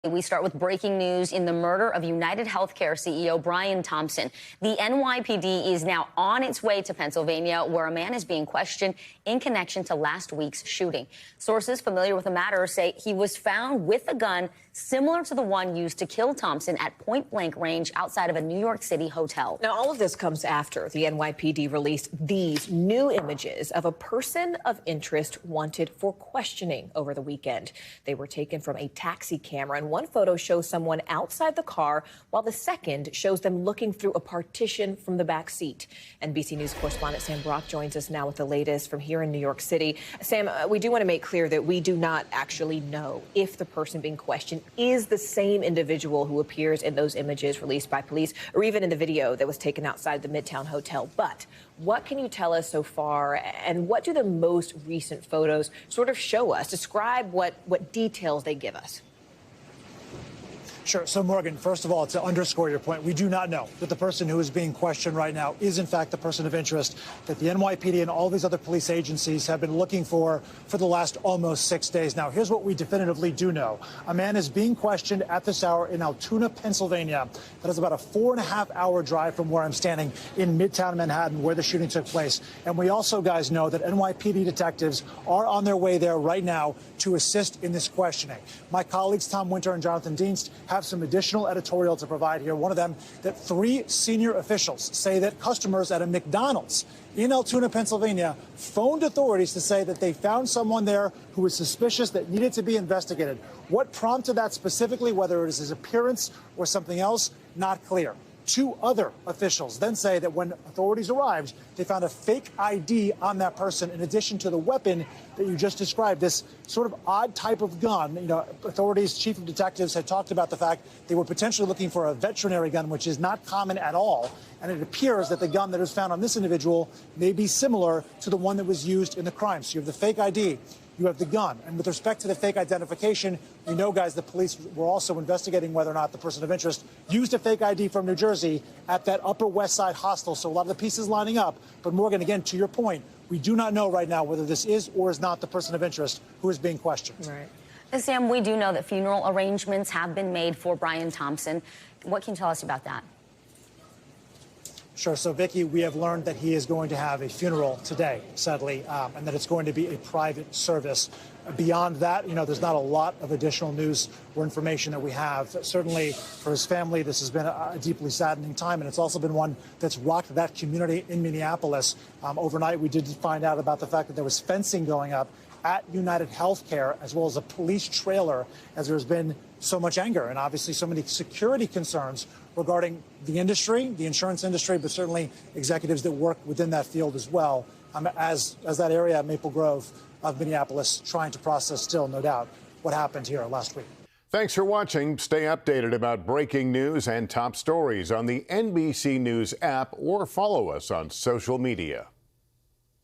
We start with breaking news in the murder of UnitedHealthcare CEO Brian Thompson. The NYPD is now on its way to Pennsylvania, where a man is being questioned in connection to last week's shooting. Sources familiar with the matter say he was found with a gun similar to the one used to kill Thompson at point-blank range outside of a New York City hotel. Now, all of this comes after the NYPD released these new images of a person of interest wanted for questioning over the weekend. They were taken from a taxi camera, and one photo shows someone outside the car, while the second shows them looking through a partition from the back seat. NBC News correspondent Sam Brock joins us now with the latest from here in New York City. Sam, we do want to make clear that we do not actually know if the person being questioned is the same individual who appears in those images released by police, or even in the video that was taken outside the Midtown Hotel. But what can you tell us so far, and what do the most recent photos sort of show us? Describe what details they give us. Sure. So, Morgan, first of all, to underscore your point, we do not know that the person who is being questioned right now is, in fact, the person of interest that the NYPD and all these other police agencies have been looking for the last almost 6 days. Now, here's what we definitively do know. A man is being questioned at this hour in Altoona, Pennsylvania. That is about a 4.5-hour drive from where I'm standing in Midtown Manhattan, where the shooting took place. And we also, guys, know that NYPD detectives are on their way there right now to assist in this questioning. My colleagues, Tom Winter and Jonathan Dienst, have some additional editorial to provide here. One of them, that 3 senior officials say that customers at a McDonald's in Altoona, Pennsylvania, phoned authorities to say that they found someone there who was suspicious that needed to be investigated. What prompted that specifically, whether it is his appearance or something else, not clear. 2 other officials then say that when authorities arrived, they found a fake ID on that person, in addition to the weapon that you just described, this sort of odd type of gun. You know, authorities, chief of detectives had talked about the fact they were potentially looking for a veterinary gun, which is not common at all. And it appears that the gun that was found on this individual may be similar to the one that was used in the crime. So you have the fake ID. You have the gun. And with respect to the fake identification, we know, guys, the police were also investigating whether or not the person of interest used a fake ID from New Jersey at that Upper West Side hostel. So a lot of the pieces lining up. But, Morgan, again, to your point, we do not know right now whether this is or is not the person of interest who is being questioned. Right. Sam, we do know that funeral arrangements have been made for Brian Thompson. What can you tell us about that? Sure. So, Vicky, we have learned that he is going to have a funeral today, sadly, and that it's going to be a private service. Beyond that, you know, there's not a lot of additional news or information that we have. Certainly for his family, this has been a deeply saddening time, and it's also been one that's rocked that community in Minneapolis. Overnight, we did find out about the fact that there was fencing going up at UnitedHealthcare, as well as a police trailer, as there's been so much anger and obviously so many security concerns regarding the industry, the insurance industry, but certainly executives that work within that field as well, as that area, Maple Grove of Minneapolis, trying to process still, no doubt, what happened here last week. Thanks for watching. Stay updated about breaking news and top stories on the NBC News app, or follow us on social media.